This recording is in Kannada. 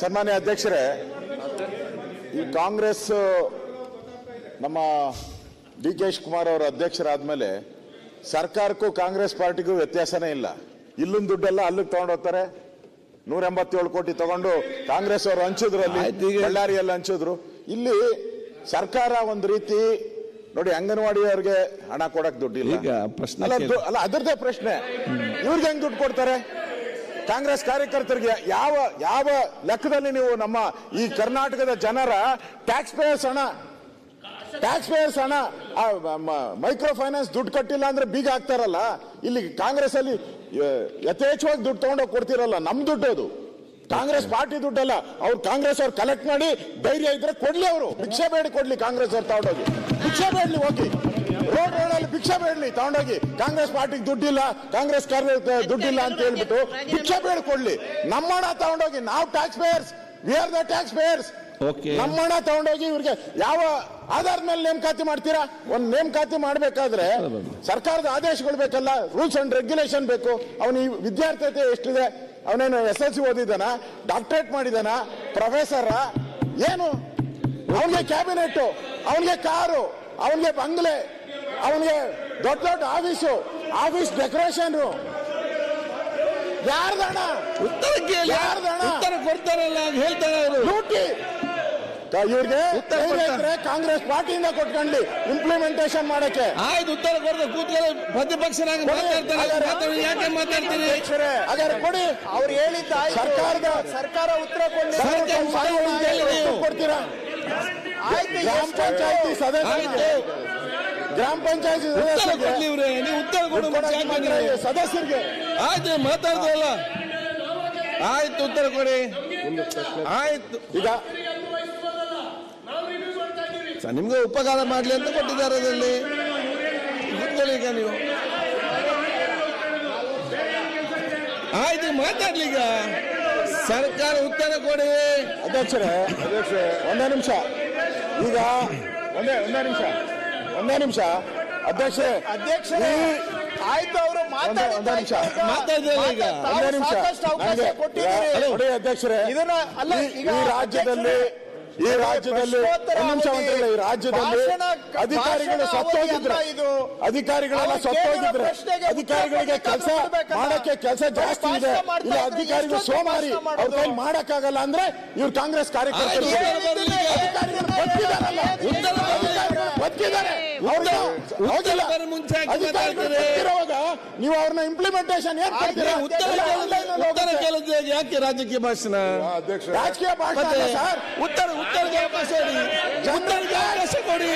ಸನ್ಮಾನ್ಯ ಅಧ್ಯಕ್ಷರೇ, ಈ ಕಾಂಗ್ರೆಸ್ ನಮ್ಮ ಡಿ ಕೆ ಶಿವಕುಮಾರ್ ಅವರ ಅಧ್ಯಕ್ಷರಾದ್ಮೇಲೆ ಸರ್ಕಾರಕ್ಕೂ ಕಾಂಗ್ರೆಸ್ ಪಾರ್ಟಿಗೂ ವ್ಯತ್ಯಾಸನೇ ಇಲ್ಲ. ಇಲ್ಲಿನ ದುಡ್ಡೆಲ್ಲ ಅಲ್ಲಿಗೆ ತಗೊಂಡು ಹೋಗ್ತಾರೆ. 187 ಕೋಟಿ ತಗೊಂಡು ಕಾಂಗ್ರೆಸ್ ಅವರು ಹಂಚಿದ್ರು, ಅಲ್ಲಿ ಬಳ್ಳಾರಿಯಲ್ಲಿ ಹಂಚಿದ್ರು. ಇಲ್ಲಿ ಸರ್ಕಾರ ಒಂದು ರೀತಿ ನೋಡಿ, ಅಂಗನವಾಡಿಯವರಿಗೆ ಹಣ ಕೊಡಕ್ ದುಡ್ಡಿಲ್ಲ. ಅಲ್ಲ, ಅದರದೇ ಪ್ರಶ್ನೆ, ಇವ್ರಿಗೆ ಹೆಂಗ್ ದುಡ್ಡು ಕೊಡ್ತಾರೆ? ಕಾಂಗ್ರೆಸ್ ಕಾರ್ಯಕರ್ತರಿಗೆ ಯಾವ ಲೆಕ್ಕದಲ್ಲಿ ನೀವು ನಮ್ಮ ಈ ಕರ್ನಾಟಕದ ಜನರ ಟ್ಯಾಕ್ಸ್ ಪೇಯರ್ಸ್ ಹಣ ಮೈಕ್ರೋ ಫೈನಾನ್ಸ್ ದುಡ್ಡು ಕಟ್ಟಿಲ್ಲ ಅಂದ್ರೆ ಬೀಗ ಹಾಕ್ತಾರಲ್ಲ, ಇಲ್ಲಿ ಕಾಂಗ್ರೆಸ್ ಅಲ್ಲಿ ಯಥೇಚ್ಛವಾಗಿ ದುಡ್ಡು ತಗೊಂಡೋಗಿ ಕೊಡ್ತಿರಲ್ಲ. ನಮ್ ದುಡ್ಡು ಅದು, ಕಾಂಗ್ರೆಸ್ ಪಾರ್ಟಿ ದುಡ್ಡಲ್ಲ. ಅವ್ರು ಕಾಂಗ್ರೆಸ್ ಅವ್ರು ಕಲೆಕ್ಟ್ ಮಾಡಿ ಧೈರ್ಯ ಇದ್ರೆ ಕೊಡ್ಲಿ, ಅವರು ಭಿಕ್ಷೆ ಬೇಡಿ ಕೊಡ್ಲಿ. ಕಾಂಗ್ರೆಸ್ ಅವ್ರು ತಗೊಂಡೋಗಿ ಭಿಕ್ಷೆ ಬೇಡ್ಲಿ, ಹೋಗಿ ರೋಡಲ್ಲಿ ಭಿಕ್ಷೆ ಬೇಡ್ಲಿ ತಗೊಂಡೋಗಿ. ಕಾಂಗ್ರೆಸ್ ಪಾರ್ಟಿಗೆ ದುಡ್ಡಿಲ್ಲ, ಕಾಂಗ್ರೆಸ್ ದುಡ್ಡಿಲ್ಲ ಅಂತ ಹೇಳ್ಬಿಟ್ಟು ಭಿಕ್ಷೆ ಬೇಡ ಕೊಡ್ಲಿ. ನಮ್ಮ ಹಣ ತಗೊಂಡೋಗಿ, ನಾವು tax payers, we are the tax payers. ನಮ್ಮ ಹಣ ತಗೊಂಡೋಗಿ ಇವ್ರಿಗೆ ಯಾವ ಆಧಾರದ ಮೇಲೆ ನೇಮಕಾತಿ ಮಾಡ್ತೀರಾ? ಒಂದು ನೇಮಕಾತಿ ಮಾಡ್ಬೇಕಾದ್ರೆ ಸರ್ಕಾರದ ಆದೇಶಗಳು ಬೇಕಲ್ಲ, ರೂಲ್ಸ್ ಅಂಡ್ ರೆಗ್ಯುಲೇಷನ್ ಬೇಕು. ಅವನ ಈ ವಿದ್ಯಾರ್ಥಿತೆ ಎಷ್ಟಿದೆ? ಅವನೇನು SLC ಓದಿದಾನ, ಡಾಕ್ಟರೇಟ್ ಮಾಡಿದಾನ, ಪ್ರೊಫೆಸರ್? ಏನು ಅವನಿಗೆ ಕ್ಯಾಬಿನೆಟ್, ಅವನಿಗೆ ಕಾರು, ಅವನಿಗೆ ಬಂಗ್ಲೆ, ಅವನಿಗೆ ದೊಡ್ಡ ದೊಡ್ಡ ಆಫೀಸ್ ಡೆಕೋರೇಷನ್? ಯಾರ್ದಣ? ಉತ್ತರ ಕೊಡ್ತಾರಲ್ಲ, ಹೇಳ್ತಾರೆ ಅವರು. ಲೂಟಿ ಇವ್ರಿಗೆ ಕಾಂಗ್ರೆಸ್ ಪಾರ್ಟಿಯಿಂದ ಕೊಟ್ಕೊಂಡ್ಲಿ ಇಂಪ್ಲಿಮೆಂಟೇಷನ್ ಮಾಡಕ್ಕೆ. ಆಯ್ತು, ಉತ್ತರ ಕೊಡದೆ ಕೂತ್ಕೊಳ್ಳಿ. ಪ್ರತಿಪಕ್ಷನಾಗಿ ಮಾತಾಡ್ತಾರೆ, ಯಾಕೆ ಮಾತಾಡ್ತೀರಿ? ಹಾಗಾದ್ರೆ ಕೊಡಿ. ಅವ್ರು ಹೇಳಿದ್ದ ಸರ್ಕಾರ ಉತ್ತರ ಕೊಡ್ತೀರಾ? ಗ್ರಾಮ ಪಂಚಾಯತಿ ಸದಸ್ಯರಿಗೆ ಆಯ್ತು, ಮಾತಾಡ್ತಾರಲ್ಲ, ಆಯ್ತು, ಉತ್ತರ ಕೊಡಿ. ಆಯ್ತು, ಈಗ ನಿಮ್ಗೆ ಉಪಕಾರ ಮಾಡ್ಲಿ ಅಂತ ಕೊಟ್ಟಿದ್ದಾರೆ. ಅದರಲ್ಲಿ ಕೂತ್ಕೊಳ್ಳಿ ಈಗ ನೀವು. ಆಯ್ತು, ಮಾತಾಡ್ಲಿ. ಈಗ ಸರ್ಕಾರ ಉತ್ತರ ಕೊಡಿ. ಅಧ್ಯಕ್ಷರೇ ಒಂದೇ ನಿಮಿಷ. ಈಗ ಒಂದೇ ನಿಮಿಷ ಅಧ್ಯಕ್ಷರೇ ಆಯ್ತು, ಅವರು ಮಾತಾಡಿದ್ರೆ ಈಗ ಒಂದೇ ನಿಮಿಷ ಅಧ್ಯಕ್ಷರೇ, ಈ ರಾಜ್ಯದಲ್ಲಿ ಅಧಿಕಾರಿಗಳು ಸತ್ತೋಗಿದ್ರೆ, ಅಧಿಕಾರಿಗಳೆಲ್ಲ ಸತ್ತೋಗಿದ್ರೆ, ಅಧಿಕಾರಿಗಳಿಗೆ ಕೆಲಸ ಜಾಸ್ತಿ ಇದೆ, ಇಲ್ಲ ಅಧಿಕಾರಿಗಳು ಸೋಮಾರಿ, ಅವ್ರ ಕೈ ಮಾಡಕ್ಕಾಗಲ್ಲ ಅಂದ್ರೆ ಇವ್ರು ಕಾಂಗ್ರೆಸ್ ಕಾರ್ಯಕರ್ತರು ನೀವು ಅವ್ರನ್ನ ಇಂಪ್ಲಿಮೆಂಟೇಷನ್ ಯಾಕೆ ರಾಜಕೀಯ ಭಾಷಣ? ರಾಜಕೀಯ ಭಾಷಣ ಸರ್. ಉತ್ತರಕ್ಕೆ ಅವಕಾಶ ಕೊಡಿ.